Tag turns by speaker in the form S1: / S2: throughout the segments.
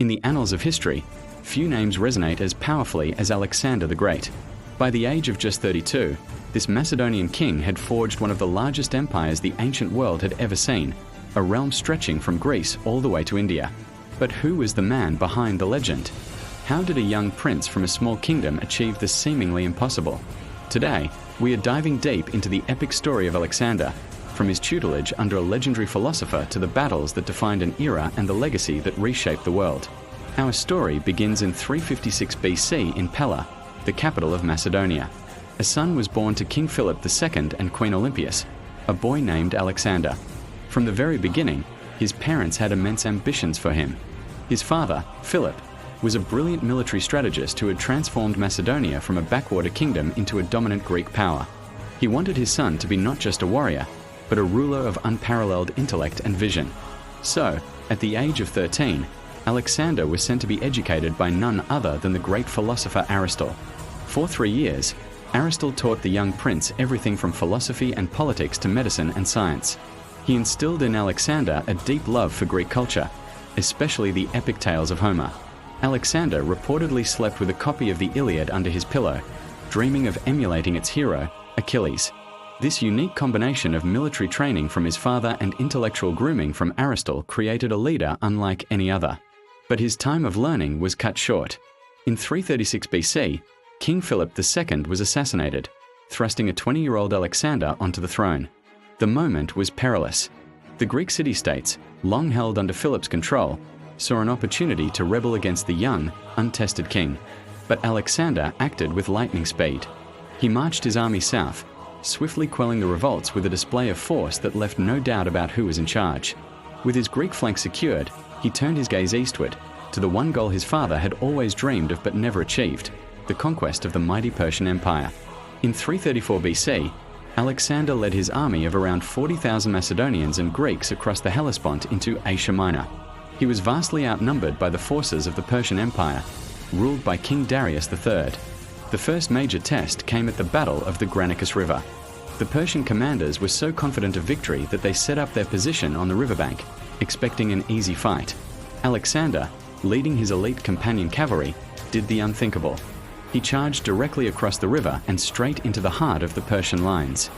S1: In the annals of history, few names resonate as powerfully as Alexander the Great. By the age of just 32, this Macedonian king had forged one of the largest empires the ancient world had ever seen, a realm stretching from Greece all the way to India. But who was the man behind the legend? How did a young prince from a small kingdom achieve the seemingly impossible? Today, we are diving deep into the epic story of Alexander, from his tutelage under a legendary philosopher to the battles that defined an era and the legacy that reshaped the world. Our story begins in 356 BC in Pella, the capital of Macedonia. A son was born to King Philip II and Queen Olympias, a boy named Alexander. From the very beginning, his parents had immense ambitions for him. His father, Philip, was a brilliant military strategist who had transformed Macedonia from a backwater kingdom into a dominant Greek power. He wanted his son to be not just a warrior, but a ruler of unparalleled intellect and vision. So, at the age of 13, Alexander was sent to be educated by none other than the great philosopher Aristotle. For 3 years, Aristotle taught the young prince everything from philosophy and politics to medicine and science. He instilled in Alexander a deep love for Greek culture, especially the epic tales of Homer. Alexander reportedly slept with a copy of the Iliad under his pillow, dreaming of emulating its hero, Achilles. This unique combination of military training from his father and intellectual grooming from Aristotle created a leader unlike any other. But his time of learning was cut short. In 336 BC, King Philip II was assassinated, thrusting a 20-year-old Alexander onto the throne. The moment was perilous. The Greek city-states, long held under Philip's control, saw an opportunity to rebel against the young, untested king. But Alexander acted with lightning speed. He marched his army south, swiftly quelling the revolts with a display of force that left no doubt about who was in charge. With his Greek flank secured, he turned his gaze eastward, to the one goal his father had always dreamed of but never achieved, the conquest of the mighty Persian Empire. In 334 BC, Alexander led his army of around 40,000 Macedonians and Greeks across the Hellespont into Asia Minor. He was vastly outnumbered by the forces of the Persian Empire, ruled by King Darius III. The first major test came at the Battle of the Granicus River. The Persian commanders were so confident of victory that they set up their position on the riverbank, expecting an easy fight. Alexander, leading his elite companion cavalry, did the unthinkable. He charged directly across the river and straight into the heart of the Persian lines.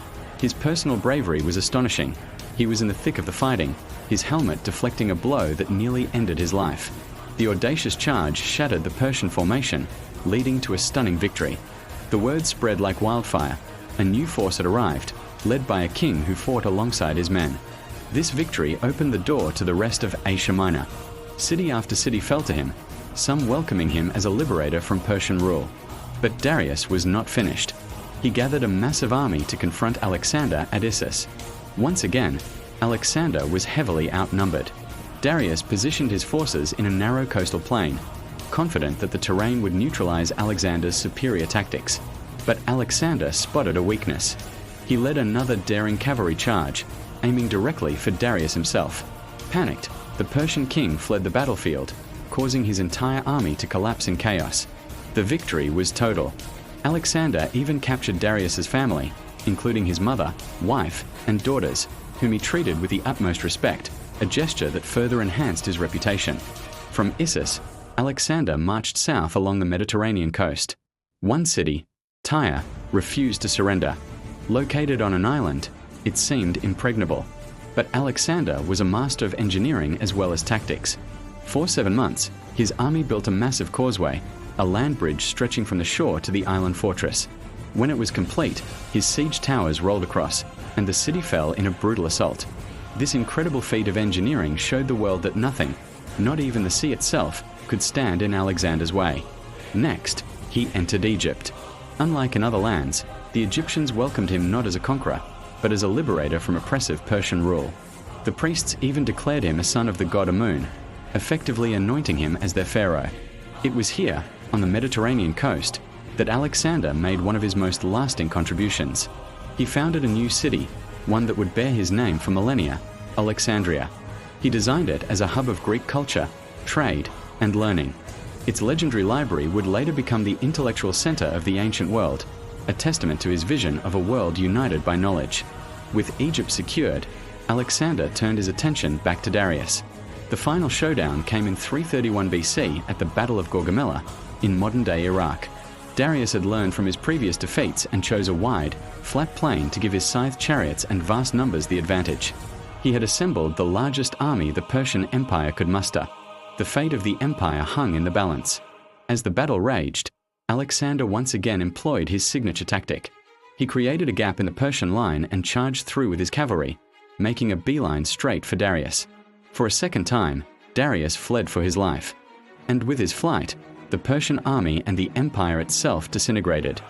S1: His personal bravery was astonishing. He was in the thick of the fighting, his helmet deflecting a blow that nearly ended his life. The audacious charge shattered the Persian formation, leading to a stunning victory. The word spread like wildfire. A new force had arrived, led by a king who fought alongside his men. This victory opened the door to the rest of Asia Minor. City after city fell to him, some welcoming him as a liberator from Persian rule. But Darius was not finished. He gathered a massive army to confront Alexander at Issus. Once again, Alexander was heavily outnumbered. Darius positioned his forces in a narrow coastal plain, confident that the terrain would neutralize Alexander's superior tactics. But Alexander spotted a weakness. He led another daring cavalry charge, aiming directly for Darius himself. Panicked, the Persian king fled the battlefield, causing his entire army to collapse in chaos. The victory was total. Alexander even captured Darius's family, including his mother, wife, and daughters, whom he treated with the utmost respect, a gesture that further enhanced his reputation. From Issus, Alexander marched south along the Mediterranean coast. One city, Tyre, refused to surrender. Located on an island, it seemed impregnable. But Alexander was a master of engineering as well as tactics. For 7 months, his army built a massive causeway, a land bridge stretching from the shore to the island fortress. When it was complete, his siege towers rolled across, and the city fell in a brutal assault. This incredible feat of engineering showed the world that nothing, not even the sea itself, could stand in Alexander's way. Next, he entered Egypt. Unlike in other lands, the Egyptians welcomed him not as a conqueror, but as a liberator from oppressive Persian rule. The priests even declared him a son of the god Amun, effectively anointing him as their pharaoh. It was here, on the Mediterranean coast, that Alexander made one of his most lasting contributions. He founded a new city, one that would bear his name for millennia, Alexandria. He designed it as a hub of Greek culture, trade, and learning. Its legendary library would later become the intellectual center of the ancient world, a testament to his vision of a world united by knowledge. With Egypt secured, Alexander turned his attention back to Darius. The final showdown came in 331 BC at the Battle of Gaugamela in modern-day Iraq. Darius had learned from his previous defeats and chose a wide, flat plain to give his scythed chariots and vast numbers the advantage. He had assembled the largest army the Persian Empire could muster. The fate of the empire hung in the balance. As the battle raged, Alexander once again employed his signature tactic. He created a gap in the Persian line and charged through with his cavalry, making a beeline straight for Darius. For a second time, Darius fled for his life. And with his flight, the Persian army and the empire itself disintegrated.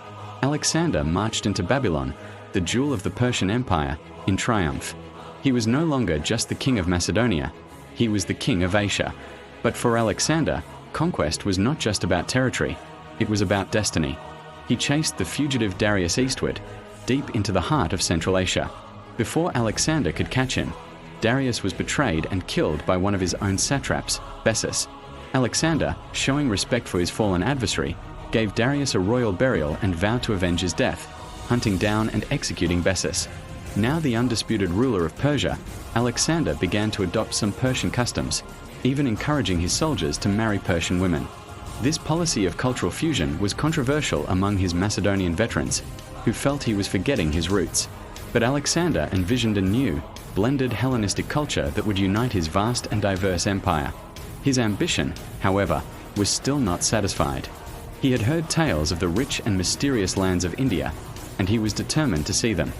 S1: Alexander marched into Babylon, the jewel of the Persian Empire, in triumph. He was no longer just the king of Macedonia, he was the king of Asia. But for Alexander, conquest was not just about territory, it was about destiny. He chased the fugitive Darius eastward, deep into the heart of Central Asia. Before Alexander could catch him, Darius was betrayed and killed by one of his own satraps, Bessus. Alexander, showing respect for his fallen adversary, gave Darius a royal burial and vowed to avenge his death, hunting down and executing Bessus. Now the undisputed ruler of Persia, Alexander began to adopt some Persian customs, even encouraging his soldiers to marry Persian women. This policy of cultural fusion was controversial among his Macedonian veterans, who felt he was forgetting his roots. But Alexander envisioned a new, blended Hellenistic culture that would unite his vast and diverse empire. His ambition, however, was still not satisfied. He had heard tales of the rich and mysterious lands of India, and he was determined to see them.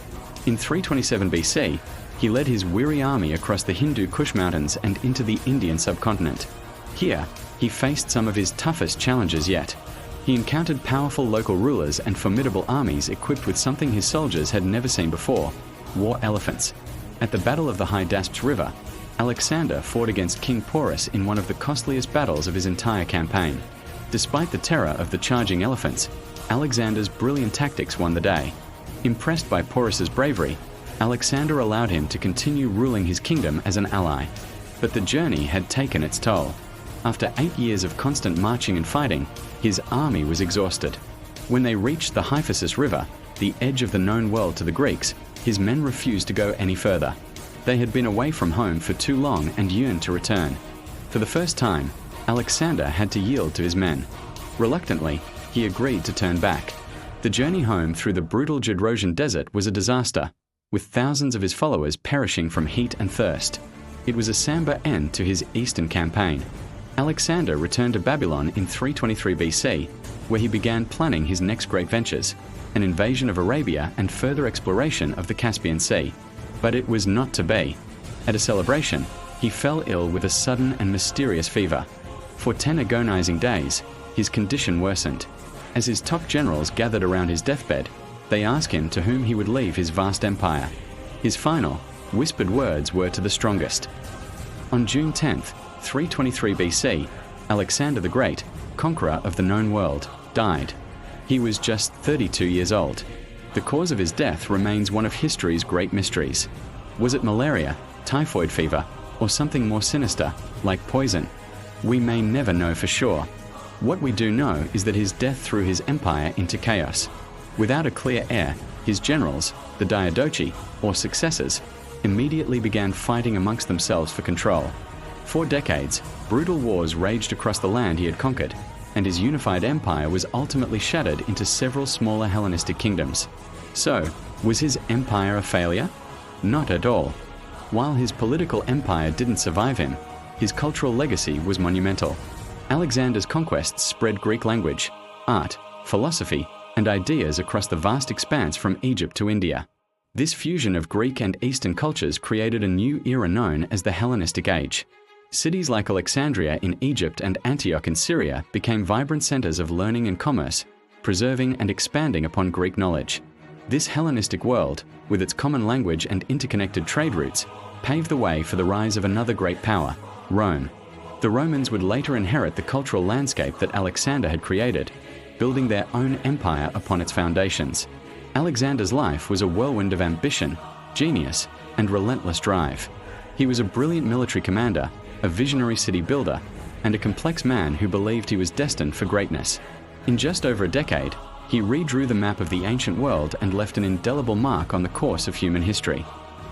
S1: In 327 BC, he led his weary army across the Hindu Kush mountains and into the Indian subcontinent. Here, he faced some of his toughest challenges yet. He encountered powerful local rulers and formidable armies equipped with something his soldiers had never seen before: war elephants. At the Battle of the Hydaspes River, Alexander fought against King Porus in one of the costliest battles of his entire campaign. Despite the terror of the charging elephants, Alexander's brilliant tactics won the day. Impressed by Porus's bravery, Alexander allowed him to continue ruling his kingdom as an ally. But the journey had taken its toll. After 8 years of constant marching and fighting, his army was exhausted. When they reached the Hyphasis River, the edge of the known world to the Greeks, his men refused to go any further. They had been away from home for too long and yearned to return. For the first time, Alexander had to yield to his men. Reluctantly, he agreed to turn back. The journey home through the brutal Gedrosian desert was a disaster, with thousands of his followers perishing from heat and thirst. It was a somber end to his eastern campaign. Alexander returned to Babylon in 323 BC, where he began planning his next great ventures, an invasion of Arabia and further exploration of the Caspian Sea. But it was not to be. At a celebration, he fell ill with a sudden and mysterious fever. For 10 agonizing days, his condition worsened. As his top generals gathered around his deathbed, they asked him to whom he would leave his vast empire. His final, whispered words were to the strongest. On June 10th, 323 BC, Alexander the Great, conqueror of the known world, died. He was just 32 years old. The cause of his death remains one of history's great mysteries. Was it malaria, typhoid fever, or something more sinister, like poison? We may never know for sure. What we do know is that his death threw his empire into chaos. Without a clear heir, his generals, the Diadochi, or successors, immediately began fighting amongst themselves for control. For decades, brutal wars raged across the land he had conquered, and his unified empire was ultimately shattered into several smaller Hellenistic kingdoms. So, was his empire a failure? Not at all. While his political empire didn't survive him, his cultural legacy was monumental. Alexander's conquests spread Greek language, art, philosophy, and ideas across the vast expanse from Egypt to India. This fusion of Greek and Eastern cultures created a new era known as the Hellenistic Age. Cities like Alexandria in Egypt and Antioch in Syria became vibrant centers of learning and commerce, preserving and expanding upon Greek knowledge. This Hellenistic world, with its common language and interconnected trade routes, paved the way for the rise of another great power, Rome. The Romans would later inherit the cultural landscape that Alexander had created, building their own empire upon its foundations. Alexander's life was a whirlwind of ambition, genius, and relentless drive. He was a brilliant military commander, a visionary city builder, and a complex man who believed he was destined for greatness. In just over a decade, he redrew the map of the ancient world and left an indelible mark on the course of human history.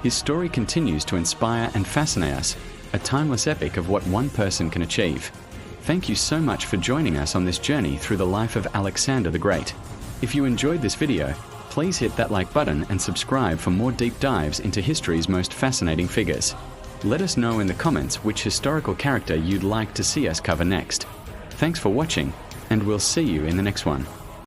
S1: His story continues to inspire and fascinate us, a timeless epic of what one person can achieve. Thank you so much for joining us on this journey through the life of Alexander the Great. If you enjoyed this video, please hit that like button and subscribe for more deep dives into history's most fascinating figures. Let us know in the comments which historical character you'd like to see us cover next. Thanks for watching, and we'll see you in the next one.